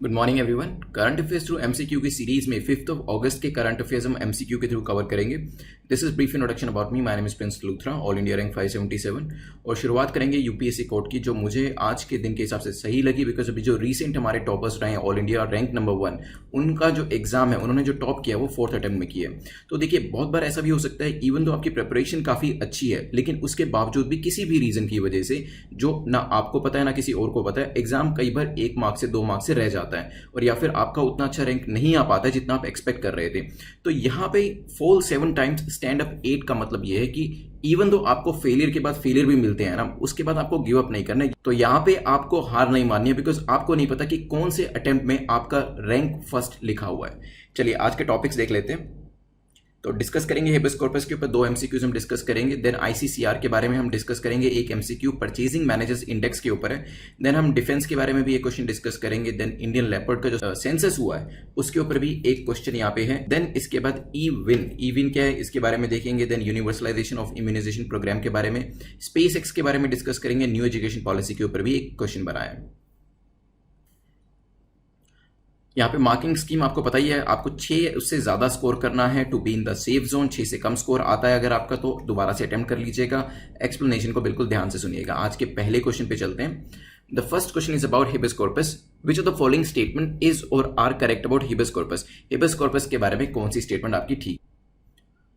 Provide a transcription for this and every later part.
Good morning everyone. Current affairs through MCQ की series में 5 अगस्त के करंट अफेयर्स हम एमसीक्यू के थ्रू कवर करेंगे। This is brief introduction about me. My name is Prince Luthra, all India rank 577। और शुरुआत करेंगे यूपीएससी कोड की, जो मुझे आज के दिन के हिसाब से सही लगी, बिकॉज अभी जो रिसेंट हमारे टॉपर्स रहे हैं ऑल इंडिया रैंक नंबर 1, उनका जो एग्जाम है उन्होंने जो टॉप किया वो 4th अटेम्प्ट में किया है। तो देखिए, बहुत बार ऐसा भी हो सकता है इवन तो आपकी प्रिपरेशन काफ़ी अच्छी है, लेकिन उसके बावजूद भी किसी भी रीजन की वजह से जो ना आपको पता है ना किसी और को पता है, एग्जाम कई बार 1 मार्क से 2 मार्क से रह जाता है और या फिर आपका उतना अच्छा रैंक नहीं आ पाता है जितना आप एक्सपेक्ट कर रहे थे। तो यहाँ पे फॉल 7 टाइम्स स्टैंड अप 8 का मतलब यह है कि इवन दो आपको फेलियर के बाद फेलियर भी मिलते हैं ना, उसके बाद आपको गिव अप नहीं करना है। तो यहाँ पे आपको हार नहीं माननी है, बिकॉज आपको नहीं पता कि कौन से अटेम्प्ट में आपका रैंक फर्स्ट लिखा हुआ है। चलिए आज के टॉपिक्स देख लेते हैं। तो डिस्कस करेंगे हेबियस कॉर्पस के ऊपर 2 एमसीक्यूज हम डिस्कस करेंगे। देन आईसीसीआर के बारे में हम डिस्कस करेंगे, एक एमसीक्यू परचेजिंग मैनेजर्स इंडेक्स के ऊपर है। देन हम डिफेंस के बारे में भी एक क्वेश्चन डिस्कस करेंगे। देन इंडियन लेपर्ड का जो सेंसस हुआ है उसके ऊपर भी एक क्वेश्चन यहाँ पे है। देन इसके बाद ई विन क्या है इसके बारे में देखेंगे। Then universalisation of immunisation programme के बारे में, स्पेस एक्स के बारे में डिस्कस करेंगे। न्यू एजुकेशन पॉलिसी के ऊपर भी एक क्वेश्चन बना है। यहाँ पे मार्किंग स्कीम आपको पता ही है, आपको 6 उससे ज्यादा स्कोर करना है to be in the safe zone. 6 से कम स्कोर आता है अगर आपका तो दोबारा से अटेम्प्ट कर लीजिएगा। एक्सप्लेनेशन को बिल्कुल ध्यान से सुनिएगा। आज के पहले क्वेश्चन पे चलते हैं। The first question is about habeas corpus. Which of the following statement is or are correct about habeas corpus. Habeas corpus के बारे में कौन सी स्टेटमेंट आपकी ठीक।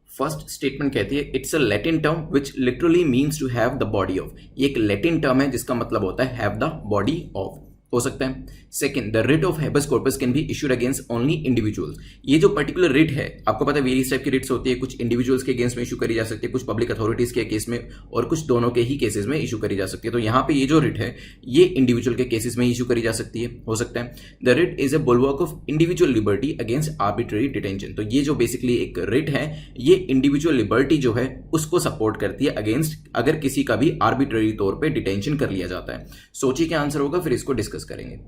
फर्स्ट स्टेटमेंट कहती है it's a Latin term which literally means to have the body of. ये एक लैटिन टर्म है जिसका मतलब होता है हैव द बॉडी ऑफ, हो सकता है। Second, the writ of habeas corpus can be issued against only individuals. ये जो पर्टिकुलर रिट है, आपको पता है वेरियस टाइप की रिट्स होती है, कुछ इंडिविजुअल्स के अगेंस्ट में इशू करी जा सकती है, कुछ पब्लिक अथॉरिटीज के केस में और कुछ दोनों के ही केसेस में इशू करी जा सकती है। तो यहाँ पे ये जो रिट है ये इंडिविजुअल के केसेस में इशू करी जा सकती है, हो सकता है। The writ is a bulwark of individual liberty against arbitrary detention. तो ये जो बेसिकली एक रिट है ये इंडिविजुअल लिबर्टी जो है उसको सपोर्ट करती है अगेंस्ट अगर किसी का भी आर्बिट्ररी तौर पर डिटेंशन कर लिया जाता है। सोचिए क्या आंसर होगा, फिर इसको डिस्कस करेंगे।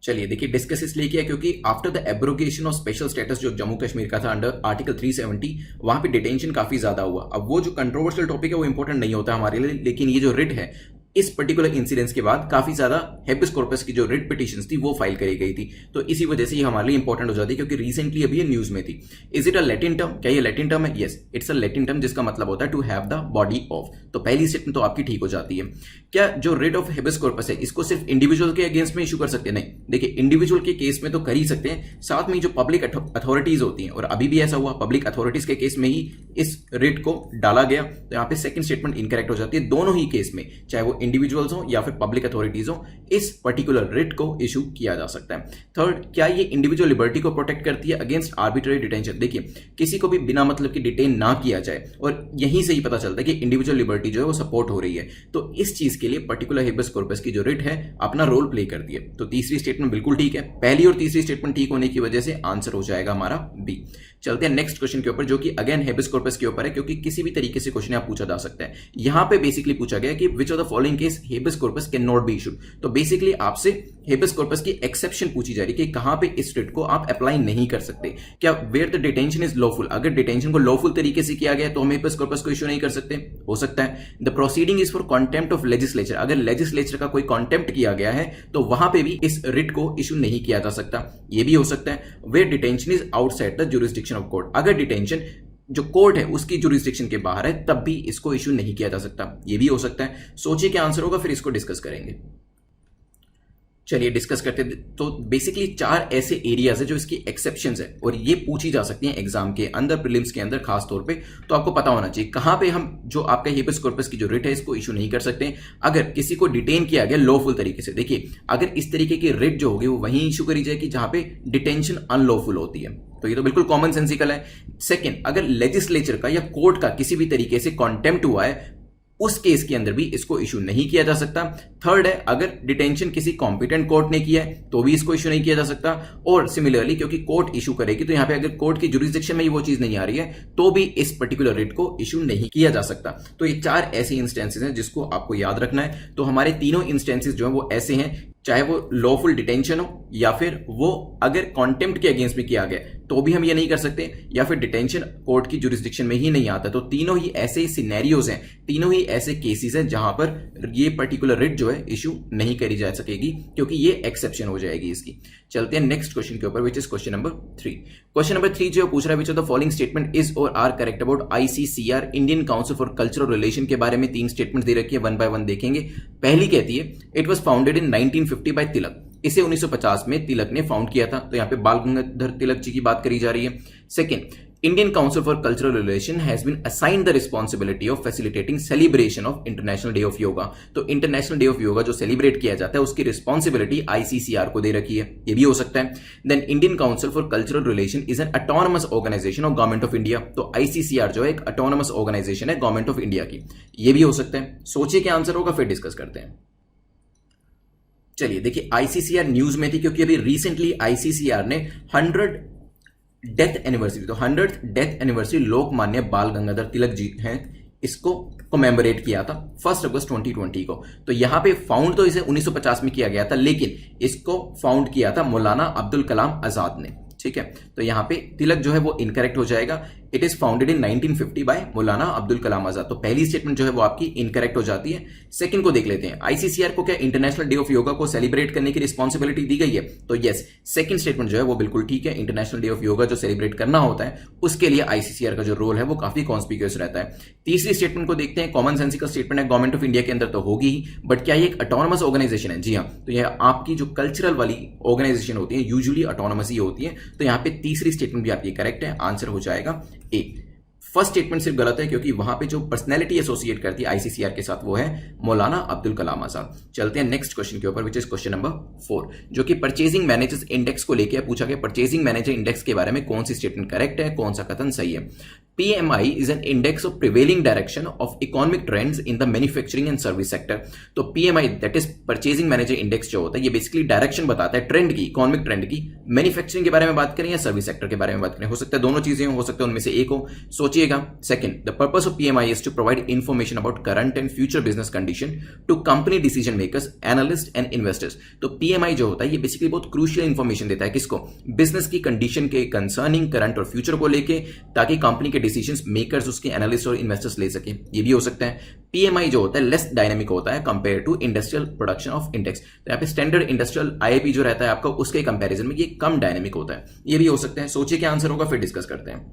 चलिए देखिए, डिस्कस इसलिए किया क्योंकि after the abrogation of special status जो जम्मू कश्मीर का था अंडर आर्टिकल 370, वहां पे डिटेंशन काफी ज्यादा हुआ। अब वो जो कंट्रोवर्शियल टॉपिक है वो इंपॉर्टेंट नहीं होता हमारे लिए, लेकिन ये जो रिट है इस पर्टिकुलर इंसिडेंस के बाद काफी ज्यादा हेबियस कॉर्पस की जो रिट पिटीशंस थी वो फाइल करी गई थी। तो इसी वजह से ये हमारे लिए इंपॉर्टेंट हो जाती है क्योंकि रिसेंटली अभी ये न्यूज में थी। Is it a Latin term? क्या ये लैटिन टर्म है? Yes, it's a Latin term जिसका मतलब होता है to have the body of. तो पहली स्टेटमेंट तो आपकी ठीक हो जाती है। क्या जो रिट ऑफ हेबियस कॉर्पस है इसको सिर्फ इंडिविजुअल के अगेंस्ट में इशू कर सकते हैं? नहीं, देखिए इंडिविजुअल के केस में तो कर ही सकते हैं, साथ में जो पब्लिक अथॉरिटीज होती हैं, और अभी भी ऐसा हुआ पब्लिक अथॉरिटीज के केस में ही इस रिट को डाला गया। तो यहाँ पे सेकंड स्टेटमेंट इनकरेक्ट हो जाती है। दोनों ही केस में चाहे वो इंडिविजुअल्स हो या फिर पब्लिक अथॉरिटीज हो, इस पर्टिकुलर रिट को इशू किया जा सकता है। थर्ड, क्या ये इंडिविजुअल लिबर्टी को प्रोटेक्ट करती है अगेंस्ट आर्बिट्ररी डिटेंशन। देखिए किसी को भी बिना मतलब की डिटेन ना किया जाए, और यहीं से ही पता चलता है कि इंडिविजुअल लिबर्टी जो है वो सपोर्ट हो रही है। तो इस चीज के लिए पर्टिकुलर हेबियस कॉर्पस की जो रिट है अपना रोल प्ले करती है। तो तीसरी स्टेटमेंट बिल्कुल ठीक है। पहली और तीसरी स्टेटमेंट ठीक होने की वजह से आंसर हो जाएगा हमारा बी। चलते हैं नेक्स्ट क्वेश्चन के ऊपर, जो कि अगेन हेबियस कॉर्पस के ऊपर है, क्योंकि किसी भी तरीके से क्वेश्चन पूछा जा सकता है। यहां पे बेसिकली पूछा गया कि विच of the following case habeas corpus can not be issued. तो बेसिकली आपसे हेबियस कॉर्पस की एक्सेप्शन पूछी जा रही है कि कहां पे इस रिट को आप अप्लाई नहीं कर सकते। क्या where the detention is lawful, अगर डिटेंशन को लॉफुल तरीके से किया गया तो हम हेबियस कॉर्पस को इशू नहीं कर सकते, हो सकता है। The proceeding is for contempt of legislature, अगर लेजिस्लेचर का कोई कॉन्टेम्प्ट किया गया है तो वहां पे भी इस रिट को इशू नहीं किया जा सकता, ये भी हो सकता है। Where detention is outside the jurisdiction of court, अगर डिटेंशन जो कोर्ट है उसकी जुरिस्डिक्शन के बाहर है तब भी इसको इशू नहीं किया जा सकता, ये भी हो सकता है। सोचिए क्या आंसर होगा, फिर इसको डिस्कस करेंगे। चलिए डिस्कस करते हैं। तो बेसिकली 4 ऐसे एरियाज है जो इसकी एक्सेप्शंस है और ये पूछी जा सकती हैं एग्जाम के अंदर, प्रीलिम्स के अंदर खास तौर पे। तो आपको पता होना चाहिए कहां पे हम जो आपका हेबियस कॉर्पस की जो रिट है इसको इशू नहीं कर सकते। अगर किसी को डिटेन किया गया लॉफुल तरीके से, देखिए अगर इस तरीके की रिट जो होगी वो वहीं इशू करी जाएगी जहां पे डिटेंशन अनलॉफुल होती है, तो ये तो बिल्कुल कॉमन सेंसिकल है। सेकंड, अगर लेजिस्लेचर का या कोर्ट का किसी भी तरीके से कॉन्टेम्प्ट हुआ है उस केस के अंदर भी इसको इशू नहीं किया जा सकता। थर्ड है, अगर डिटेंशन किसी कॉम्पिटेंट कोर्ट ने किया है तो भी इसको इशू नहीं किया जा सकता। और सिमिलरली क्योंकि कोर्ट इशू करेगी तो यहां पे अगर कोर्ट की जुरिस्डिक्शन में ही वो चीज नहीं आ रही है तो भी इस पर्टिकुलर रिट को इशू नहीं किया जा सकता। तो ये 4 ऐसे इंस्टेंसेस हैं जिसको आपको याद रखना है। तो हमारे तीनों इंस्टेंसेस जो है वो ऐसे हैं, चाहे वो लॉफुल डिटेंशन हो या फिर वो अगर कॉन्टेम्प्ट के अगेंस्ट में किया गया तो भी हम ये नहीं कर सकते, या फिर डिटेंशन कोर्ट की जुरिस्डिक्शन में ही नहीं आता। तो तीनों ही ऐसे सिनेरियोज हैं, तीनों ही ऐसे केसेस हैं जहां पर ये पर्टिकुलर रिट जो है इशू नहीं करी जा सकेगी, क्योंकि ये एक्सेप्शन हो जाएगी इसकी। चलते हैं नेक्स्ट क्वेश्चन के ऊपर, which is question number 3। Question number 3 जो पूछ रहा है, which of the following statement is or are correct about ICCR, Indian council for cultural relation के बारे में 3 स्टेटमेंट दे रखी है, वन बाय वन देखेंगे। पहली कहती है it was founded in 1950 by Tilak, इसे 1950 में तिलक ने फाउंड किया था, तो यहाँ पे बाल गंगाधर तिलक जी की बात करी जा रही है। Second, Indian council for cultural relation has been assigned the responsibility of facilitating celebration of international day of yoga, तो इंटरनेशनल डे ऑफ योगा जो सेलिब्रेट किया जाता है उसकी रिस्पॉन्सिबिलिटी ICCR को दे रखी है, ये भी हो सकता है। Then Indian council for cultural relation is an autonomous organization of government of India, तो ICCR जो है एक ऑटोनमस ऑर्गेनाइजेशन है गवर्नमेंट ऑफ इंडिया की, ये भी हो सकता है। सोचिए क्या आंसर होगा, फिर डिस्कस करते हैं। चलिए देखिए, ICCR न्यूज में थी क्योंकि अभी रिसेंटली ICCR ने 100 डेथ एनिवर्सरी, तो 100th डेथ एनिवर्सरी लोकमान्य बाल गंगाधर तिलक जी हैं, इसको कमेमोरेट किया था 1 अगस्त 2020 को। तो यहां पे फाउंड तो इसे 1950 में किया गया था, लेकिन इसको फाउंड किया था मौलाना अब्दुल कलाम आजाद ने, ठीक है। तो यहां पे तिलक जो है वो इनकरेक्ट हो जाएगा, it is founded in 1950 by Maulana Abdul Kalam Azad, तो पहली स्टेटमेंट जो है वो आपकी इनकरेक्ट हो जाती है। सेकंड को देख लेते हैं, ICCR को क्या इंटरनेशनल डे ऑफ योगा को सेलिब्रेट करने की रिस्पॉन्सिबिलिटी दी गई है, तो यस, सेकंड स्टेटमेंट जो है वो बिल्कुल ठीक है। इंटरनेशनल डे ऑफ योगा जो सेलिब्रेट करना होता है उसके लिए ICCR का जो रोल है वो काफी कॉन्स्पिक्यूअस रहता है। तीसरी स्टेटमेंट को देखते हैं, कॉमन सेंसिकल स्टेटमेंट है, गवर्नमेंट ऑफ इंडिया के अंदर तो होगी ही, बट क्या ये एक ऑटोनमस ऑर्गेनाइजेशन है? जी हाँ, तो यह आपकी जो कल्चरल वाली ऑर्गेनाइजेशन होती है यूजुअली ऑटोनमस ही होती है, तो यहाँ पे तीसरी स्टेटमेंट भी आपकी करेक्ट है, आंसर हो जाएगा ए। फर्स्ट स्टेटमेंट सिर्फ गलत है क्योंकि वहां पे जो पर्सनैलिटी एसोसिएट करती है ICCR के साथ वो है मौलाना अब्दुल कलाम आजाद। चलते हैं नेक्स्ट क्वेश्चन के ऊपर, विच इज क्वेश्चन नंबर 4, जो कि परचेजिंग मैनेजर्स इंडेक्स को लेकर पूछा गया। परचेजिंग मैनेजर इंडेक्स के बारे में कौन सी स्टेटमेंट करेक्ट है, कौन सा कथन सही है? PMI is an index of prevailing direction of economic trends in the manufacturing and service sector. तो PMI that is purchasing manager index जो होता है ये बेसिकली डायरेक्शन बताता है ट्रेंड की, इकोनॉमिक ट्रेंड की। मैन्युफैक्चरिंग के बारे में बात करें या सर्विस सेक्टर के बारे में बात करें, हो सकता है दोनों चीजें हो सकता है उनमें से एक हो, सोचिएगा। Second, the purpose of PMI is to provide information about current and future business condition to company decision makers, analysts and investors. तो PMI जो होता है ये बेसिकली बहुत क्रूशियल इंफॉर्मेशन देता है किसको? बिजनेस की कंडीशन के कंसर्निंग करंट और फ्यूचर को लेके, ताकि कंपनी के डिसीजंस मेकर्स उसके एनालिस्ट और इन्वेस्टर्स ले सके, ये भी हो सकता है। PMI जो होता है लेस डायनेमिक होता है compare to industrial production of index, तो यहाँ पे स्टैंडर्ड इंडस्ट्रियल IIP जो रहता है आपका उसके कंपैरिजन में ये कम डायनेमिक होता है, ये भी हो सकता है। सोचिए क्या आंसर होगा, फिर डिस्कस करते हैं।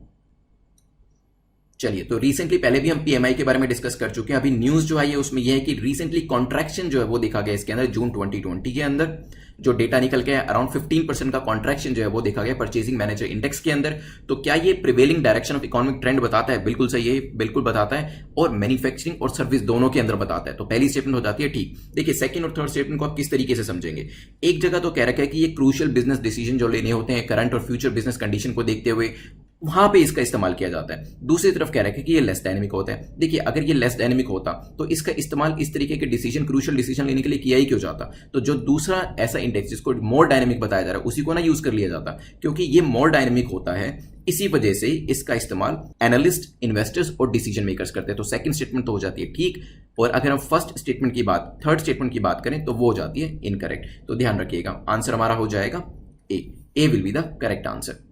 चलिए, तो रिसेंटली पहले भी हम PMI के बारे में डिस्कस कर चुके हैं, अभी न्यूज जो आई है उसमें यह है कि रिसेंटली कॉन्ट्रैक्शन जो है वो देखा गया इसके अंदर, जून 2020 के अंदर जो डेटा निकल के अराउंड 15% का कॉन्ट्रैक्शन जो है वो देखा गया परचेजिंग मैनेजर इंडेक्स के अंदर। तो क्या ये prevailing direction of economic trend बताता है? बिल्कुल सही है, बिल्कुल बताता है, और मैन्युफैक्चरिंग और सर्विस दोनों के अंदर बताता है, तो पहली स्टेटमेंट हो जाती है ठीक। देखिए सेकंड और थर्ड स्टेटमेंट को आप किस तरीके से समझेंगे, एक जगह तो कह रखा है कि ये क्रूशियल बिजनेस डिसीजन जो लेने होते हैं करंट और फ्यूचर बिजनेस कंडीशन को देखते हुए, वहां पे इसका इस्तेमाल किया जाता है। दूसरी तरफ कह रहा है कि ये लेस डायनेमिक होता है। देखिए अगर ये लेस डायनेमिक होता तो इसका इस्तेमाल इस तरीके के डिसीजन, क्रूशियल डिसीजन लेने के लिए किया ही क्यों जाता? तो जो दूसरा ऐसा इंडेक्स जिसको मोर डायनेमिक बताया जा रहा है उसी को ना यूज कर लिया जाता, क्योंकि ये मोर डायनेमिक होता है, इसी वजह से इसका इस्तेमाल एनालिस्ट, इन्वेस्टर्स और डिसीजन मेकर्स करते हैं। तो सेकंड स्टेटमेंट तो हो जाती है ठीक, और अगर हम फर्स्ट स्टेटमेंट की बात, थर्ड स्टेटमेंट की बात करें तो वो हो जाती है इनकरेक्ट। तो ध्यान रखिएगा, आंसर हमारा हो जाएगा A will be the correct answer.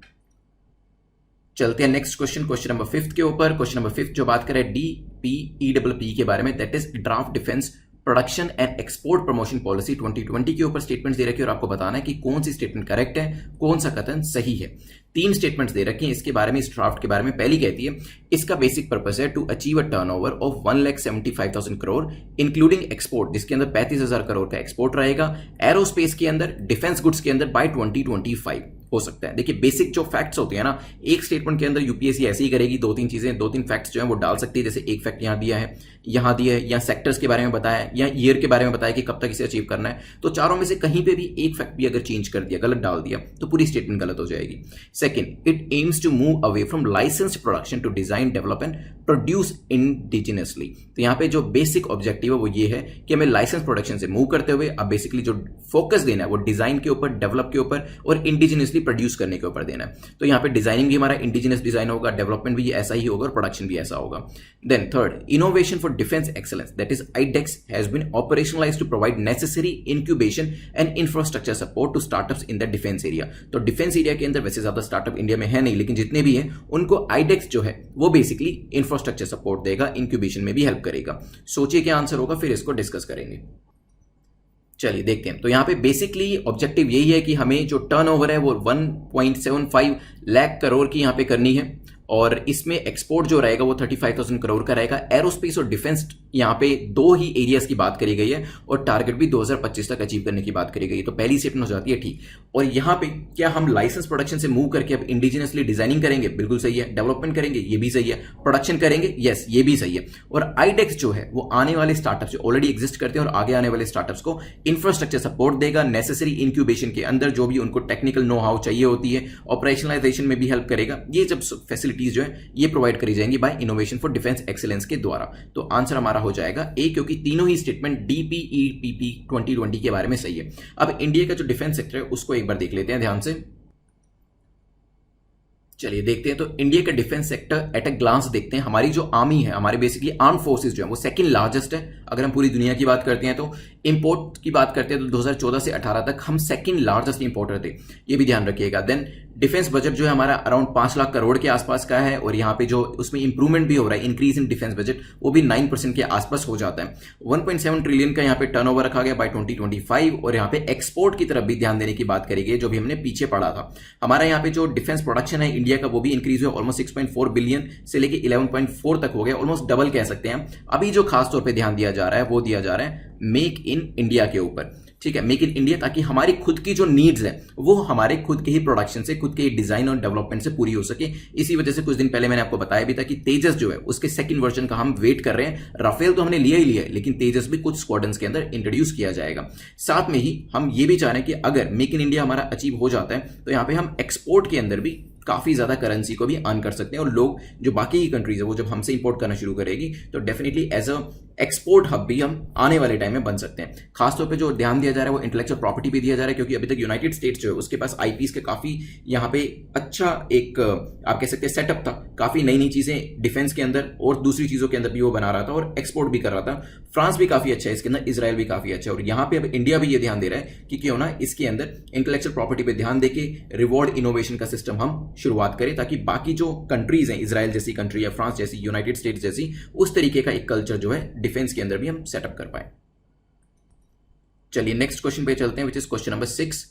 चलते हैं नेक्स्ट क्वेश्चन, क्वेश्चन नंबर 5 के ऊपर। क्वेश्चन नंबर 5 जो बात करें DPEPP के बारे में, that is draft defence production and export promotion policy 2020 के ऊपर स्टेटमेंट्स दे रखे हैं और आपको बताना है कि कौन सी स्टेटमेंट करेक्ट है, कौन सा कथन सही है। 3 स्टेटमेंट्स दे रखे हैं इसके बारे में, इस ड्राफ्ट के बारे में। पहली कहती है इसका बेसिक पर्पस है to achieve a turnover of 1,75,000 crore including export, जिसके अंदर 35,000 करोड़ का एक्सपोर्ट रहेगा एरोस्पेस के अंदर, डिफेंस गुड्स के अंदर बाय 2025 हो सकता है। देखिए बेसिक जो फैक्ट्स होते हैं ना, एक स्टेटमेंट के अंदर यूपीएससी ऐसे ही करेगी, 2-3 चीजें, 2-3 फैक्ट्स जो है वो डाल सकती है। जैसे एक फैक्ट यहाँ दिया है, यहाँ दिया है, या सेक्टर्स के बारे में बताया है, या ईयर के बारे में बताया कि कब तक इसे अचीव करना है, तो चारों में से कहीं पे भी एक फैक्ट भी अगर चेंज कर दिया, गलत डाल दिया, तो पूरी स्टेटमेंट गलत हो जाएगी। Second, it aims to move away from licensed production to design, develop and produce indigenously. तो यहाँ पे जो बेसिक ऑब्जेक्टिव है वो ये है कि हमें लाइसेंस प्रोडक्शन से मूव करते हुए अब बेसिकली जो फोकस देना है वो डिजाइन के ऊपर, डेवलप के ऊपर और इंडिजिनसली प्रोड्यूस करने के ऊपर देना है। तो यहाँ पे डिजाइनिंग भी हमारा इंडिजिनस डिजाइन होगा, डेवलपमेंट भी ऐसा ही होगा और प्रोडक्शन भी ऐसा होगा। Then third, innovation for Defense Excellence, that is IDEX, has been operationalized to provide necessary incubation and infrastructure support to startups in the defense area. तो डिफेंस एरिया के अंदर वैसे ज्यादा स्टार्टअप इंडिया में है नहीं, लेकिन जितने भी हैं उनको IDEX जो है वो बेसिकली इंफ्रास्ट्रक्चर सपोर्ट देगा, इंक्यूबेशन में भी हेल्प करेगा. सोचिए क्या आंसर होगा, फिर इसको डिस्कस करेंगे. चलिए देखते हैं. तो यहाँ पे बेसिकली ऑब्जेक्टिव यही है कि हमें जो टर्नओवर है वो 1.75 लाख करोड़ की यहाँ पे करनी है, और इसमें एक्सपोर्ट जो रहेगा वो 35,000 करोड़ का रहेगा. एरोस्पेस और डिफेंस यहाँ पे दो ही एरियाज की बात करी गई है, और टारगेट भी 2025 तक अचीव करने की बात करी गई है. तो पहली स्टेटमेंट हो जाती है ठीक. और यहाँ पे क्या हम लाइसेंस प्रोडक्शन से मूव करके अब इंडिजिनियसली डिजाइनिंग करेंगे? बिल्कुल सही है. डेवलपमेंट करेंगे? ये भी सही है. प्रोडक्शन करेंगे? यस, ये भी सही है. और IDEX जो है वो आने वाले स्टार्टअप्स जो ऑलरेडी एग्जिस्ट करते हैं और आगे आने वाले स्टार्टअप्स को इंफ्रास्ट्रक्चर सपोर्ट देगा, नेसेसरी इंक्यूबेशन के अंदर जो भी उनको टेक्निकल नो हाउ चाहिए होती है, ऑपरेशनलाइजेशन में भी हेल्प करेगा. ये जब फैसिलिटीज जो है ये प्रोवाइड करी जाएंगी by innovation for defence excellence के द्वारा. तो आंसर हमारा हो जाएगा ए, क्योंकि तीनों ही स्टेटमेंट DPEPP 2020 के बारे में सही है. अब इंडिया का जो डिफेंस सेक्टर है उसको एक बार देख लेते हैं ध्यान से. चलिए देखते हैं. तो इंडिया का defence sector at a glance देखते हैं. हमारी जो आर्मी है, हमारे बेसिकली आर्म फोर्सेस जो है वो सेकंड लार्जेस्ट है. अगर हम पूरी दुनिया की बात करते हैं, तो इंपोर्ट की बात करते हैं तो 2014 से 18 तक हम सेकंड लार्जेस्ट इंपोर्टर थे, ये भी ध्यान रखिएगा. देन डिफेंस बजट जो है हमारा अराउंड 5 लाख करोड़ के आसपास का है, और यहाँ पे जो उसमें इंप्रूवमेंट भी हो रहा है, इंक्रीज इन डिफेंस बजट, वो भी 9% के आसपास हो जाता है. 1.7 ट्रिलियन का यहाँ पे टर्नओवर रखा गया बाय 2025, और यहाँ पे एक्सपोर्ट की तरफ भी ध्यान देने की बात करेगी, जो भी हमने पीछे पढ़ा था. हमारा यहाँ पे जो डिफेंस प्रोडक्शन है इंडिया का वो भी इंक्रीज हुआ, ऑलमोस्ट 6.4 बिलियन से लेके 11.4 तक हो गया, ऑलमोस्ट डबल कह सकते हैं. अभी जो खास तौर पे ध्यान दिया जा रहा है वो दिया जा रहा है मेक इन इंडिया के ऊपर. ठीक है, मेक इन इंडिया, ताकि हमारी खुद की जो नीड्स है वो हमारे खुद के ही प्रोडक्शन से, खुद के ही डिजाइन और डेवलपमेंट से पूरी हो सके. इसी वजह से कुछ दिन पहले मैंने आपको बताया भी था कि तेजस जो है उसके सेकंड वर्जन का हम वेट कर रहे हैं. राफेल तो हमने लिया ही लिया है, लेकिन तेजस भी कुछ स्क्वाड्रंस के अंदर इंट्रोड्यूस किया जाएगा. साथ में ही हम ये भी चाह रहे हैं कि अगर मेक इन इंडिया हमारा अचीव हो जाता है तो यहाँ पे हम एक्सपोर्ट के अंदर भी काफी ज्यादा करेंसी को भी अर्न कर सकते हैं, और लोग जो बाकी की कंट्रीज है वो जब हमसे इंपोर्ट करना शुरू करेगी तो definitely as a export hub भी हम आने वाले टाइम में बन सकते हैं. खासतौर पे जो ध्यान दिया जा रहा है वो इंटेलेक्चुअल प्रॉपर्टी पे दिया जा रहा है, क्योंकि अभी तक यूनाइटेड स्टेट्स जो है उसके पास आईपीस के काफी यहाँ पे अच्छा एक आप कह सकते हैं सेटअप था. काफी नई नई चीजें डिफेंस के अंदर और दूसरी चीजों के अंदर भी वो बना रहा था और एक्सपोर्ट भी कर रहा था. फ्रांस भी काफी अच्छा है इसके अंदर, इसराइल भी काफी अच्छा है, और यहाँ पे अब इंडिया भी ये ध्यान दे रहा है कि क्यों ना इसके अंदर इंटेलेक्चुअल प्रॉपर्टी पे ध्यान देके रिवॉर्ड इनोवेशन का सिस्टम हम शुरुआत करें, ताकि बाकी जो कंट्रीज हैं, इसराइल जैसी कंट्री या फ्रांस जैसी, यूनाइटेड स्टेट्स जैसी, उस तरीके का एक कल्चर जो है डिफेंस के अंदर भी हम सेटअप कर पाए. चलिए नेक्स्ट क्वेश्चन पे चलते हैं, विच इज क्वेश्चन नंबर 6,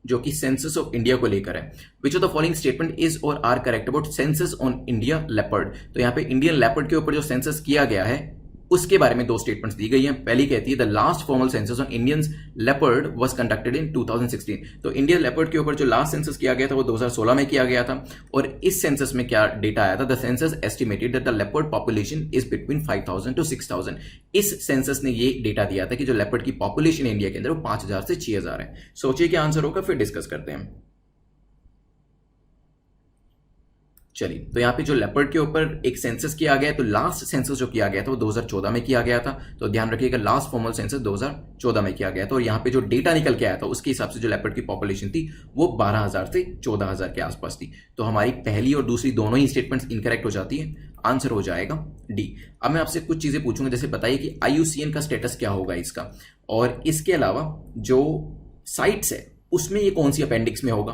जो कि सेंसस ऑफ इंडिया को लेकर है. Which of the following statement is or are correct about census on India leopard. तो यहाँ पे इंडियन लेपर्ड के ऊपर जो सेंसस किया गया है उसके बारे में दो स्टेटमेंट्स दी गई हैं. पहली कहती है the last formal census on Indian leopard was conducted in 2016. तो इंडियन लेपर्ड के ऊपर जो लास्ट सेंसस किया गया था वो 2016 में किया गया था, और इस सेंसस में क्या डेटा आया था? The census estimated that the leopard population is between 5,000 to 6,000. इस सेंसस ने ये डेटा दिया था कि जो लेपर्ड की पॉपुलेशन इंडिया के अंदर वो 5,000 से 6,000 है. सोचिए क्या आंसर होगा, फिर डिस्कस करते हैं. चलिए, तो यहाँ पे जो लेपर्ड के ऊपर एक सेंसस किया गया है, तो लास्ट सेंसस जो किया गया था वो 2014 में किया गया था. तो ध्यान रखिएगा लास्ट फॉर्मल सेंसस 2014 में किया गया था, और यहाँ पे जो डेटा निकल के आया था उसके हिसाब से जो लेपर्ड की पॉपुलेशन थी वो 12,000 से 14,000 के आसपास थी. तो हमारी पहली और दूसरी दोनों ही स्टेटमेंट्स इनकरेक्ट हो जाती है. आंसर हो जाएगा डी. अब मैं आपसे कुछ चीजें पूछूंगा, जैसे बताइए कि IUCN का स्टेटस क्या होगा इसका, और इसके अलावा जो साइट्स है उसमें ये कौन सी अपेंडिक्स में होगा,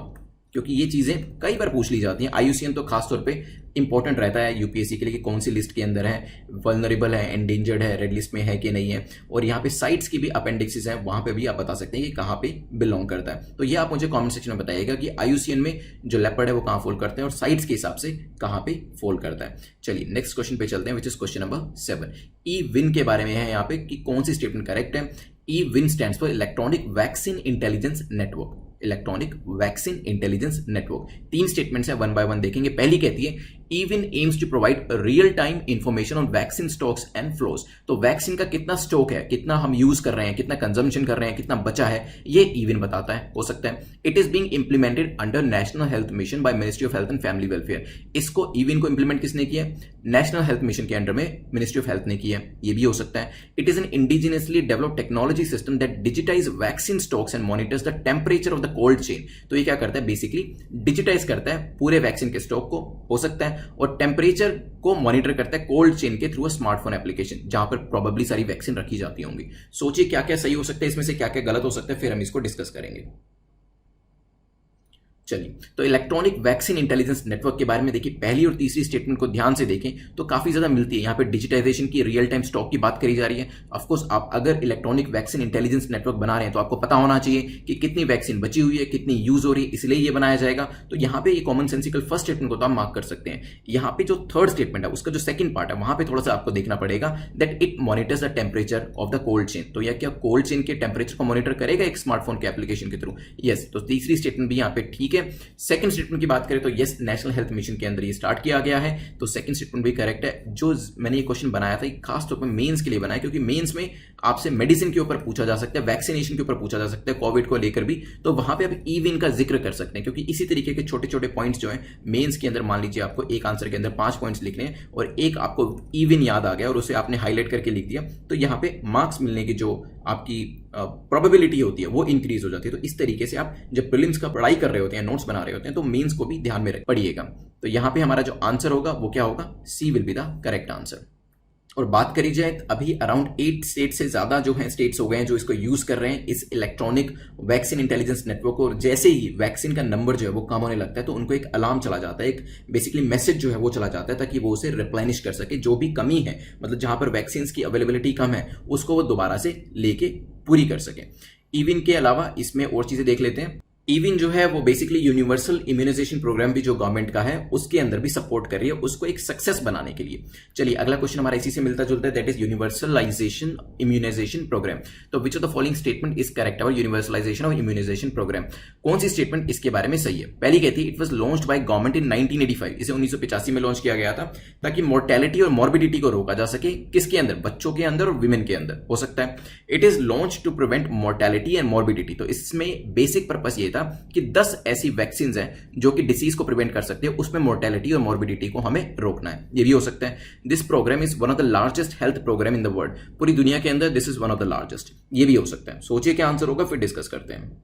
क्योंकि ये चीजें कई बार पूछ ली जाती हैं. IUCN तो खासतौर पे इंपॉर्टेंट रहता है यूपीएससी के लिए कि कौन सी लिस्ट के अंदर है, वल्नरेबल है, एंडेंजर्ड है, रेड लिस्ट में है कि नहीं है, और यहाँ पे साइट्स की भी अपेंडिक्सेस हैं, वहां पे भी आप बता सकते हैं कि कहाँ पे बिलोंग करता है. तो ये आप मुझे कमेंट सेक्शन में बताइएगा कि IUCN में जो लेपर्ड है वो कहाँ फॉल करते हैं और साइट्स के हिसाब से कहाँ पे फॉल करता है. चलिए नेक्स्ट क्वेश्चन पे चलते हैं, विच इज क्वेश्चन नंबर 7. ई-विन के बारे में है यहाँ पे कि कौन सी स्टेटमेंट करेक्ट है. EVIN stands for electronic vaccine intelligence network. Electronic vaccine intelligence network. 3 statements है, वन बाय वन देखेंगे. पहली कहती है eVIN aims to provide real time information on vaccine stocks and flows. तो वैक्सीन का कितना स्टॉक है, कितना हम यूज कर रहे हैं, कितना कंजम्पशन कर रहे हैं, कितना बचा है, ये इवन बताता है. हो सकता है it is being implemented under national health mission by ministry of health and family welfare. इसको इवन को इंप्लीमेंट किसने किया है? नेशनल हेल्थ मिशन के अंडर में मिनिस्ट्री ऑफ हेल्थ ने किया है. ये भी हो सकता है. It is an indigenously developed technology system that digitise vaccine stocks and monitors the temperature of the cold chain. तो ये क्या करता है? बेसिकली डिजिटाइज करता है पूरे वैक्सीन के स्टॉक को. हो सकता है है और टेम्परेचर को मॉनिटर करता है कोल्ड चेन के थ्रू अ स्मार्टफोन एप्लीकेशन, जहां पर प्रोबेबली सारी वैक्सीन रखी जाती होंगी। सोचिए क्या क्या सही हो सकता है इसमें से, क्या क्या गलत हो सकता है, फिर हम इसको डिस्कस करेंगे। चलिए, तो इलेक्ट्रॉनिक वैक्सीन इंटेलिजेंस नेटवर्क के बारे में देखिए, पहली और तीसरी स्टेटमेंट को ध्यान से देखें तो काफी ज्यादा मिलती है। यहाँ पे डिजिटाइजेशन की, रियल टाइम स्टॉक की बात करी जा रही है। ऑफकोर्स आप अगर इलेक्ट्रॉनिक वैक्सीन इंटेलिजेंस नेटवर्क बना रहे हैं तो आपको पता होना चाहिए कि कितनी वैक्सीन बची हुई है, कितनी यूज हो रही है, इसलिए ये बनाया जाएगा। तो यहाँ पे ये कॉमन सेंसिकल फर्स्ट स्टेटमेंट को तो आप मार्क कर सकते हैं। यहाँ पे जो थर्ड स्टेटमेंट है उसका जो सेकंड पार्ट है वहां पे थोड़ा सा आपको देखना पड़ेगा, that it monitors the temperature of the cold chain. तो यह क्या कोल्ड चेन के टेम्परेचर को मॉनिटर करेगा एक स्मार्टफोन के एप्लीकेशन के थ्रू? यस, तो तीसरी स्टेटमेंट भी यहाँ पे ठीक है। सेकंड स्टेटमेंट की बात करें तो यस, नेशनल हेल्थ मिशन के अंदर ये स्टार्ट किया गया है, तो सेकंड स्टेटमेंट भी करेक्ट है। जो मैंने ये क्वेश्चन बनाया था खास तौर पर मेंस के लिए बनाया, क्योंकि मेंस में आपसे मेडिसिन के ऊपर पूछा जा सकता है, वैक्सीनेशन के ऊपर पूछा जा सकता है, कोविड को लेकर भी, तो वहां पे आप ई विन का जिक्र कर सकते हैं, क्योंकि इसी तरीके के छोटे छोटे पॉइंट्स जो हैं मेंस के अंदर, मान लीजिए आपको एक आंसर के अंदर 5 पॉइंट्स लिखने हैं और एक आपको ई विन याद आ गया और उसे आपने हाईलाइट करके लिख दिया, तो यहाँ पे मार्क्स मिलने की जो आपकी प्रोबेबिलिटी होती है वो इंक्रीज हो जाती है। तो इस तरीके से आप जब प्रीलिम्स का पढ़ाई कर रहे होते हैं, नोट्स बना रहे होते हैं, तो मेंस को भी ध्यान में पढ़िएगा। तो यहाँ पे हमारा जो आंसर होगा वो क्या होगा? C will be the correct answer. और बात करी जाए अभी अराउंड 8 स्टेट से ज्यादा जो है स्टेट्स हो गए हैं जो इसको यूज कर रहे हैं इस इलेक्ट्रॉनिक वैक्सीन इंटेलिजेंस नेटवर्क को। और जैसे ही वैक्सीन का नंबर जो है वो कम होने लगता है तो उनको एक अलार्म चला जाता है, एक बेसिकली मैसेज जो है वो चला जाता है, ताकि वो उसे रिप्लेनिश कर सके। जो भी कमी है, मतलब जहां पर वैक्सीन की अवेलेबिलिटी कम है, उसको वो दोबारा से लेके पूरी कर सके। इवन के अलावा इसमें और चीजें देख लेते हैं। इवन जो है वो बेसिकली यूनिवर्सल इम्यूनाइजेशन प्रोग्राम भी जो गवर्नमेंट का है उसके अंदर भी सपोर्ट कर रही है उसको एक सक्सेस बनाने के लिए। चलिए, अगला क्वेश्चन हमारा इसी से मिलता जुलता है, that is universalization immunization programme. तो which of the following statement is correct about universalization of immunisation programme? कौन सी स्टेटमेंट इसके बारे में सही है? पहली कहती है it was launched by government in 1985, इसे 1985 में लॉन्च किया गया था ताकि मोर्टेलिटी और मॉर्बिडिटी को रोका जा सके। किसके अंदर? बच्चों के अंदर और विमेन के अंदर हो सकता है। It is launch to prevent mortality and morbidity, तो इसमें बेसिक पर्पस ये था कि 10 ऐसी वैक्सीन हैं जो कि डिसीज को प्रिवेंट कर सकते हैं, उसमें मोर्टेलिटी और मॉर्बिडिटी को हमें रोकना है। ये भी हो सकता है। This programme is one of the largest health programme in the world, पूरी दुनिया के अंदर this is one of the largest. ये भी हो सकता है। सोचिए क्या आंसर होगा, फिर डिस्कस करते हैं।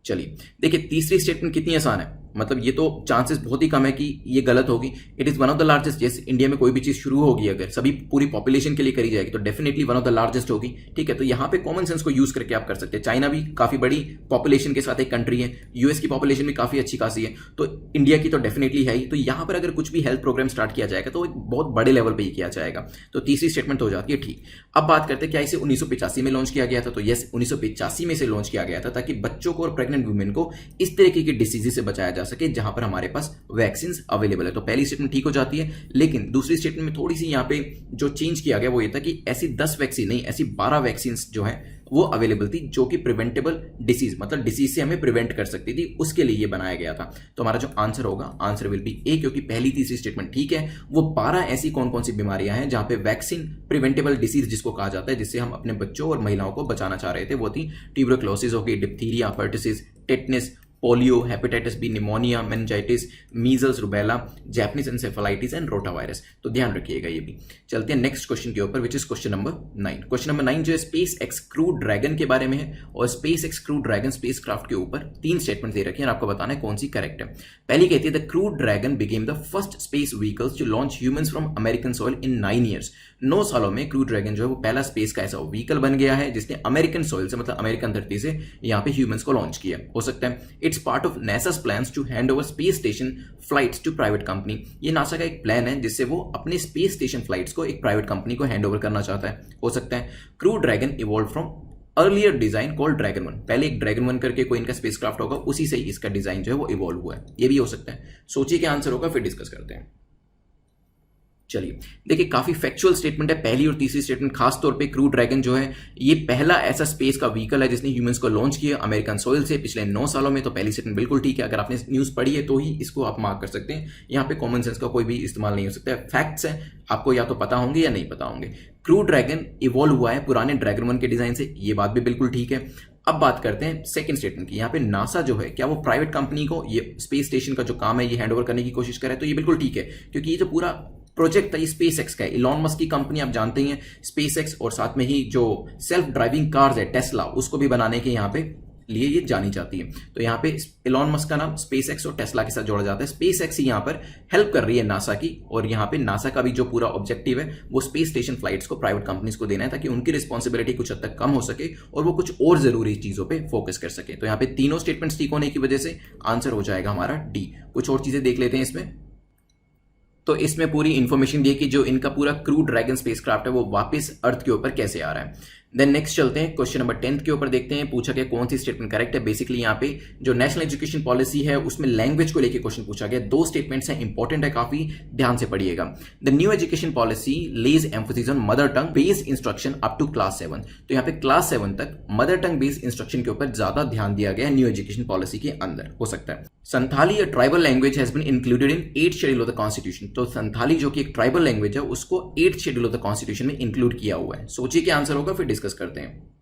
चलिए देखिए, तीसरी स्टेटमेंट कितनी आसान है, मतलब ये तो चांसेस बहुत ही कम है कि ये गलत होगी। It is one of the largest. जैसे इंडिया में कोई भी चीज शुरू होगी, अगर सभी पूरी पॉपुलेशन के लिए करी जाएगी तो definitely one of the largest होगी। ठीक है, तो यहाँ पे कॉमन सेंस को यूज करके आप कर सकते हैं। चाइना भी काफी बड़ी पॉपुलेशन के साथ एक कंट्री है, यूएस की पॉपुलेशन भी काफी अच्छी खासी है, तो इंडिया की तो डेफिनेटली है ही। तो यहाँ पर अगर कुछ भी हेल्थ प्रोग्राम स्टार्ट किया जाएगा तो एक बहुत बड़े लेवल पर ही किया जाएगा। तो तीसरी स्टेटमेंट हो जाती है ठीक। अब बात करते हैं क्या इसे 1985 में लॉन्च किया गया था? तो यस, 1985 में से लॉन्च किया गया था ताकि बच्चों को और प्रेग्नेंट वुमेन को इस तरीके की डिसीज से बचाया जा सके जहां पर हमारे पास वैक्सीन अवेलेबल है। तो पहली स्टेटमेंट ठीक हो जाती है, लेकिन दूसरी स्टेटमेंट में थोड़ी सी यहां पे जो चेंज किया गया वो ये था कि ऐसी 10 वैक्सीन नहीं, ऐसी 12 वैक्सीन जो है वो अवेलेबल थी जो कि प्रिवेंटेबल डिसीज, मतलब डिसीज से हमें प्रिवेंट कर सकती थी, उसके लिए ये बनाया गया था। तो हमारा जो आंसर होगा, आंसर विल बी ए, क्योंकि पहली तीसरी स्टेटमेंट ठीक है। वो 12 ऐसी कौन कौन सी बीमारियां हैं जहां पे वैक्सीन प्रिवेंटेबल डिसीज जिसको कहा जाता है, जिससे हम अपने बच्चों और महिलाओं को बचाना चाह रहे थे, वो थी ट्यूबरक्लोसिस हो गई, diphtheria, pertussis, tetanus, polio, hepatitis B, pneumonia, meningitis, measles, rubella, Japanese encephalitis and rotavirus. तो ध्यान रखिएगा ये भी। चलते हैं नेक्स्ट क्वेश्चन के ऊपर, which is question number 9। Question number 9 जो है स्पेस एक्स क्रू ड्रैगन के बारे में है, और space x crew dragon space craft के ऊपर 3 स्टेटमेंट दे रखी है और आपको बताना है कौन सी करेक्ट है। पहली कहती है the Crew Dragon became the first space vehicles to launch humans from American soil in 9 years. 9 सालों में क्रू ड्रैगन जो है वो पहला स्पेस का ऐसा व्हीकल बन गया है जिसने अमेरिकन सॉइल से, मतलब अमेरिकन धरती से यहाँ पे ह्यूमंस को लॉन्च किया। हो सकता है it's part of NASA's plans to hand over space station flights to private company। ये नासा का एक प्लान है जिससे वो अपने स्पेस स्टेशन फ्लाइट्स को एक प्राइवेट कंपनी को हैंड ओवर करना चाहता है। हो सकता है crew dragon evolve from earlier design called dragon 1। पहले एक ड्रैगन 1 करके कोई इनका स्पेसक्राफ्ट होगा, उसी से इसका डिजाइन जो है वो इवॉल्व हुआ है। ये भी हो सकता है। सोचिए क्या आंसर होगा, फिर डिस्कस करते हैं। चलिए देखिए, काफी फैक्चुअल स्टेटमेंट है पहली और तीसरी स्टेटमेंट। खास तौर पे क्रू ड्रैगन जो है ये पहला ऐसा स्पेस का व्हीकल है जिसने ह्यूमंस को लॉन्च किया अमेरिकन सॉइल से पिछले 9 सालों में। तो पहली स्टेटमेंट बिल्कुल ठीक है। अगर आपने न्यूज पढ़ी है तो ही इसको आप मार्क कर सकते हैं। यहाँ पे कॉमन सेंस का कोई भी इस्तेमाल नहीं हो सकता है। फैक्ट्स हैं, आपको या तो पता होंगे या नहीं पता होंगे। क्रू ड्रैगन इवॉल्व हुआ है पुराने ड्रैगन 1 के डिजाइन से, ये बात भी बिल्कुल ठीक है। अब बात करते हैं सेकंड स्टेटमेंट की। यहाँ पे नासा जो है क्या वो प्राइवेट कंपनी को ये स्पेस स्टेशन का जो काम है ये हैंड ओवर करने की कोशिश करे? तो ये बिल्कुल ठीक है, क्योंकि ये जो पूरा प्रोजेक्ट था ये स्पेस एक्स का है। इलॉन मस्क की कंपनी आप जानते ही हैं स्पेस एक्स, और साथ में ही जो सेल्फ ड्राइविंग कार्स है टेस्ला, उसको भी बनाने के यहाँ पे लिए ये जानी जाती है। तो यहाँ पे एलॉन मस्क का नाम स्पेस एक्स और टेस्ला के साथ जोड़ा जाता है। स्पेस एक्स ही यहाँ पर हेल्प कर रही है नासा की, और यहाँ पे नासा का भी जो पूरा ऑब्जेक्टिव है वो स्पेस स्टेशन फ्लाइट्स को प्राइवेट कंपनीज को देना है, ताकि उनकी रिस्पॉन्सिबिलिटी कुछ हद तक कम हो सके और वो कुछ और जरूरी चीजों पर फोकस कर सके। तो यहाँ पे तीनों स्टेटमेंट्स ठीक होने की वजह से आंसर हो जाएगा हमारा डी। कुछ और चीजें देख लेते हैं इसमें। तो इसमें पूरी इंफॉर्मेशन दी है कि जो इनका पूरा क्रू ड्रैगन स्पेसक्राफ्ट है वो वापस अर्थ के ऊपर कैसे आ रहा है। देन नेक्स्ट चलते हैं क्वेश्चन नंबर 10 के ऊपर, देखते हैं पूछा गया कौन सी स्टेटमेंट करेक्ट है। बेसिकली यहाँ पे जो नेशनल एजुकेशन पॉलिसी है उसमें लैंग्वेज को लेकर क्वेश्चन पूछा गया। दो स्टेटमेंट्स हैं, इंपॉर्टेंट है काफी, ध्यान से पढ़िएगा। The new education policy lays emphasis on mother tongue based instruction up to class 7। तो यहाँ पे क्लास 7 तक मदर टंग बेस्ड इंस्ट्रक्शन के ऊपर ज्यादा ध्यान दिया गया न्यू एजुकेशन पॉलिसी के अंदर। हो सकता है Santhali a tribal language has been included in 8th schedule of the constitution. तो संथाली जो कि एक ट्राइबल लैंग्वेज है उसको 8th schedule of the constitution में इंक्लूड किया हुआ है। सोचिए क्या आंसर होगा, फिर डिस्कस करते हैं।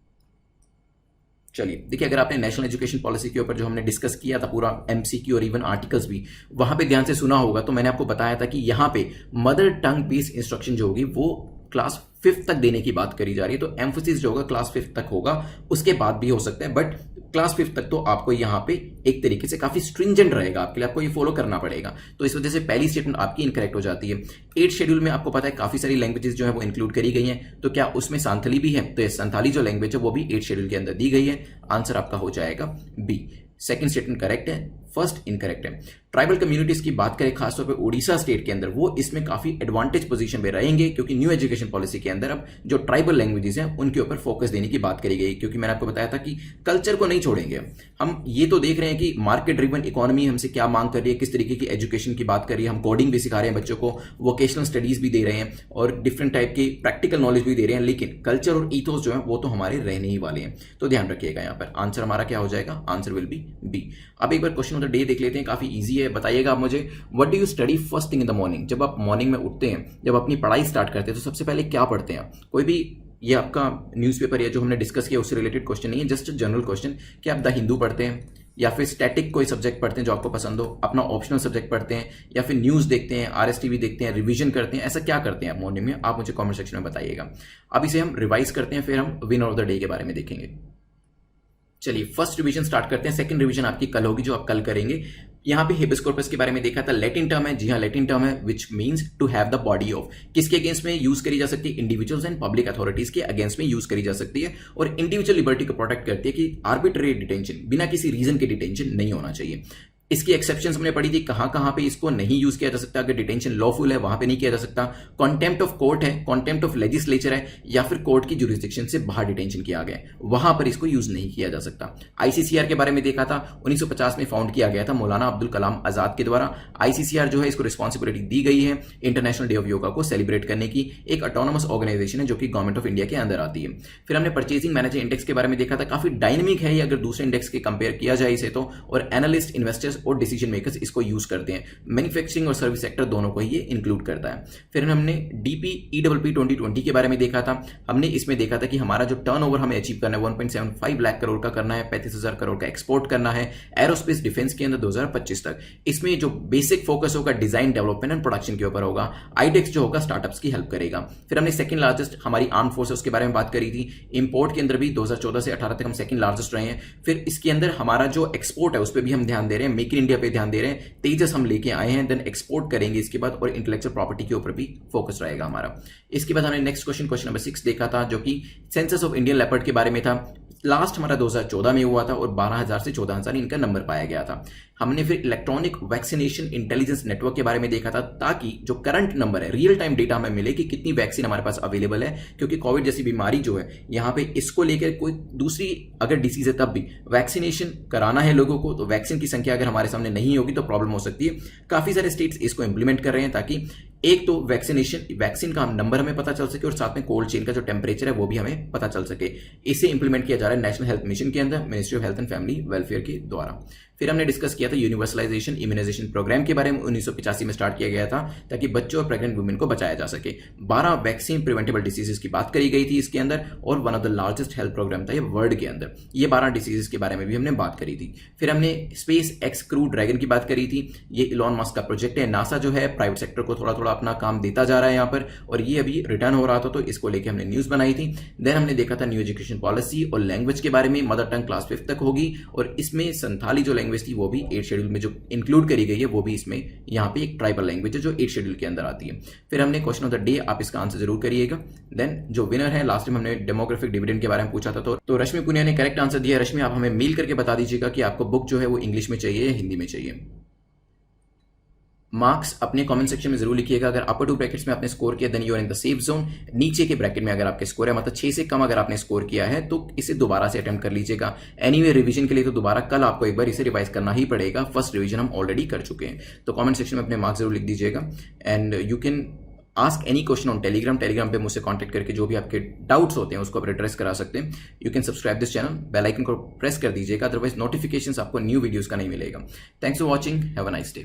चलिए देखिए, अगर आपने नेशनल एजुकेशन पॉलिसी के ऊपर जो हमने डिस्कस किया था पूरा एमसीक्यू और इवन आर्टिकल्स भी वहां पे ध्यान से सुना होगा, तो मैंने आपको बताया था कि यहां पे मदर टंग बेस्ड इंस्ट्रक्शन जो होगी वो क्लास 5th तक देने की बात करी जा रही है। तो एम्फोसिस जो होगा क्लास 5th तक होगा, उसके बाद भी हो सकता है, बट क्लास 5th तक तो आपको यहाँ पे एक तरीके से काफी स्ट्रिंजेंट रहेगा आपके लिए, आपको ये फॉलो करना पड़ेगा। तो इस वजह से पहली स्टेटमेंट आपकी इनकरेक्ट हो जाती है। 8th शेड्यूल में आपको पता है काफी सारी लैंग्वेजेस जो है वो इंक्लूड करी गई हैं, तो क्या उसमें संथाली भी है? तो ये संथाली जो लैंग्वेज है वो भी 8th शेड्यूल के अंदर दी गई है। आंसर आपका हो जाएगा बी। सेकंड स्टेटमेंट करेक्ट है, फर्स्ट इनकरेक्ट है। ट्राइबल कम्युनिटीज की बात करें खासतौर पे ओडिशा स्टेट के अंदर, वो इसमें काफी एडवांटेज पोजीशन पे रहेंगे, क्योंकि न्यू एजुकेशन पॉलिसी के अंदर अब जो ट्राइबल लैंग्वेजेस हैं उनके ऊपर फोकस देने की बात करी गई। क्योंकि मैंने आपको बताया था कि कल्चर को नहीं छोड़ेंगे हम। ये तो देख रहे हैं कि मार्केट ड्रिवन इकोनॉमी हमसे क्या मांग कर रही है, किस तरीके की एजुकेशन की बात कर रही है। हम कोडिंग भी सिखा रहे हैं बच्चों को, वोकेशनल स्टडीज भी दे रहे हैं और डिफरेंट टाइप की प्रैक्टिकल नॉलेज भी दे रहे हैं, लेकिन कल्चर और ईथोस जो है वो तो हमारे रहने ही वाले हैं। तो ध्यान रखिएगा यहाँ पर आंसर हमारा क्या हो जाएगा, आंसर विल बी बी। अब एक बार क्वेश्चन ऑफ द डे देख लेते हैं, काफी ईजी है। बताइएगा आप मुझे, what do you study first thing in the morning? जब आप मॉर्निंग में उठते हैं, जब अपनी पढ़ाई स्टार्ट करते हैं, तो सबसे पहले क्या पढ़ते हैं? कोई भी ये आपका न्यूज़पेपर या जो हमने डिस्कस किया उससे रिलेटेड क्वेश्चन नहीं है, जस्ट जनरल क्वेश्चन कि आप द हिंदू पढ़ते हैं या फिर स्टैटिक कोई सब्जेक्ट पढ़ते हैं जो आपको पसंद हो, अपना ऑप्शनल सब्जेक्ट पढ़ते हैं, या फिर न्यूज़ देखते हैं, आरएसटीवी देखते हैं, रिवीजन करते हैं, ऐसा क्या करते हैं आप मॉर्निंग में? आप मुझे कॉमेंट सेक्शन में बताइएगा। अब इसे हम रिवाइज करते हैं, फिर हम विनर ऑफ द डे के बारे में देखेंगे। चलिए फर्स्ट रिवीजन स्टार्ट करते हैं। सेकंड रिवीजन आपकी कल होगी, जो आप कल करेंगे। यहाँ पे हेबियस कॉर्पस के बारे में देखा था, लैटिन टर्म है। जी हाँ, लैटिन टर्म है which means to have the body of. किसके अगेंस्ट में यूज करी जा सकती है? इंडिविजुअल्स एंड पब्लिक अथॉरिटीज के अगेंस्ट में यूज करी जा सकती है, और इंडिविजुअल लिबर्टी को प्रोटेक्ट करती है कि आर्बिट्रेरी डिटेंशन, बिना किसी रीजन के डिटेंशन नहीं होना चाहिए। इसकी एक्सेप्शंस हमने पढ़ी थी, कहां पे इसको नहीं यूज किया जा सकता। अगर डिटेंशन लॉफुल है वहां पे नहीं किया जा सकता। कॉन्टेम्प्ट ऑफ कोर्ट है, कॉन्टेम्प्ट ऑफ लेजिस्लेचर है, या फिर कोर्ट की जुरिस्डिक्शन से बाहर डिटेंशन किया गया, वहां पर इसको यूज नहीं किया जा सकता। आईसीसीआर के बारे में देखा था, 1950 में फाउंड किया गया था मौलाना अब्दुल कलाम आजाद के द्वारा। आईसीसीआर जो है इसको रिस्पॉन्सिबिलिटी दी गई है इंटरनेशनल डे ऑफ योगा को सेलिब्रेट करने की। एक ऑटोनोमस ऑर्गेनाइजेशन है जो कि गवर्नमेंट ऑफ इंडिया के अंदर आती है। फिर हमने परचेसिंग मैनेजर इंडेक्स के बारे में देखा था, काफी डायनेमिक है ये अगर दूसरे इंडेक्स के कंपेयर किया जाए इसे तो, और एनालिस्ट, इन्वेस्टर्स और डिसीजन मेकर्स इसको यूज करते हैं। मैन्युफैक्चरिंग और सर्विस सेक्टर दोनों को ये इंक्लूड करता है। फिर हमने डीपीईडब्ल्यूपी 2020 के बारे में देखा था। हमने इसमें देखा था कि हमारा जो टर्नओवर हमें अचीव करना है 1.75 लाख करोड़ का करना है, 35,000 करोड़ का एक्सपोर्ट करना है एरोस्पेस डिफेंस के अंदर 2025 तक। इसमें जो बेसिक फोकस होगा डिजाइन, डेवलपमेंट एंड प्रोडक्शन के ऊपर होगा। आईडेक्स जो होगा स्टार्टअप्स की हेल्प करेगा। फिर हमने सेकंड लार्जेस्ट हमारी आर्म फोर्सेस के बारे में बात करी थी। इंपोर्ट के अंदर भी 2014 से 18 तक हम सेकंड लार्जेस्ट रहे हैं। फिर इसके अंदर हमारा जो एक्सपोर्ट है उस पर भी हम ध्यान दे रहे हैं, मेक इन इंडिया पे ध्यान दे रहे हैं। तेजस हम लेके आए हैं, देन एक्सपोर्ट करेंगे इसके बाद, और इंटेलेक्चुअल प्रॉपर्टी के ऊपर भी फोकस रहेगा हमारा। इसके बाद हमने नेक्स्ट क्वेश्चन नंबर 6 देखा था, जो कि सेंसस ऑफ इंडियन लेपर्ड के बारे में था। लास्ट हमारा 2014 में हुआ था और 12,000 से 14,000 इनका नंबर पाया गया था। हमने फिर इलेक्ट्रॉनिक वैक्सीनेशन इंटेलिजेंस नेटवर्क के बारे में देखा था, ताकि जो करंट नंबर है, रियल टाइम डेटा हमें मिले कि कितनी वैक्सीन हमारे पास अवेलेबल है। क्योंकि कोविड जैसी बीमारी जो है यहाँ पे, इसको लेकर कोई दूसरी अगर डिसीज है तब भी वैक्सीनेशन कराना है लोगों को, तो वैक्सीन की संख्या अगर हमारे सामने नहीं होगी तो प्रॉब्लम हो सकती है। काफी सारे स्टेट्स इसको इंप्लीमेंट कर रहे हैं, ताकि एक तो वैक्सीन का नंबर हमें पता चल सके, और साथ में कोल्ड चेन का जो टेम्परेचर है वो भी हमें पता चल सके। इसे इंप्लीमेंट किया जा रहा है नेशनल हेल्थ मिशन के अंदर, ministry of health and family welfare के द्वारा। फिर हमने डिस्कस किया था यूनिवर्सलाइजेशन इम्यूनाइजेशन प्रोग्राम के बारे में, 1985 में स्टार्ट किया गया था ताकि बच्चों और प्रेग्नेंट वुमेन को बचाया जा सके। 12 वैक्सीन प्रिवेंटेबल डिसीजेस की बात करी गई थी इसके अंदर, और one of the largest health programme था ये वर्ल्ड के अंदर। ये 12 डिसीजेस के बारे में भी हमने बात करी थी। फिर हमने स्पेस एक्स क्रू ड्रैगन की बात करी थी। ये इलॉन मस्क का प्रोजेक्ट है। नासा जो है प्राइवेट सेक्टर को थोड़ा थोड़ा अपना काम देता जा रहा है यहाँ पर, और ये अभी रिटर्न हो रहा था, तो इसको लेके हमने न्यूज बनाई थी। देन हमने देखा था न्यू एजुकेशन पॉलिसी और लैंग्वेज के बारे में। मदर टंग क्लास 5 तक होगी, और इसमें संथाली जो लैंग्वेज थी वो भी 8 शेड्यूल में जो इंक्लूड करी गई है, वो भी इसमें यहाँ पे एक ट्राइबल लैंग्वेज है जो 8 शेड्यूल के अंदर आती है। फिर हमने क्वेश्चन ऑफ द डे, आप इसका आंसर जरूर करिएगा। देन जो विनर है, लास्ट टाइम हमने डेमोग्राफिक डिविडेंड के बारे में पूछा था, तो रश्मि पुनिया ने करेक्ट आंसर दिया। रश्मि, आप हमें मेल करके बता दीजिएगा कि आपको बुक जो है वो इंग्लिश में चाहिए या हिंदी में चाहिए। मार्क्स अपने कमेंट सेक्शन में जरूर लिखिएगा। अगर अपर 2 ब्रैकेट्स में आपने स्कोर किया then you are in the safe zone. नीचे के ब्रैकेट में अगर आपके स्कोर है, मतलब 6 से कम अगर आपने स्कोर किया है, तो इसे दोबारा से अटेम्प्ट कर लीजिएगा। एनीवे रिवीजन के लिए तो दोबारा कल आपको एक बार इसे रिवाइज करना ही पड़ेगा। फर्स्ट रिवीजन हम ऑलरेडी कर चुके हैं। तो कमेंट सेक्शन में अपने मार्क्स जरूर लिख दीजिएगा। And you can ask any question on Telegram पे मुझसे कांटेक्ट करके जो भी आपके डाउट्स होते हैं उसको आप एड्रेस करा सकते हैं। You can subscribe this channel, bell icon को प्रेस कर दीजिएगा, अदरवाइज नोटिफिकेशंस आपको न्यू वीडियोस का नहीं मिलेगा। Thanks for watching, have a nice day.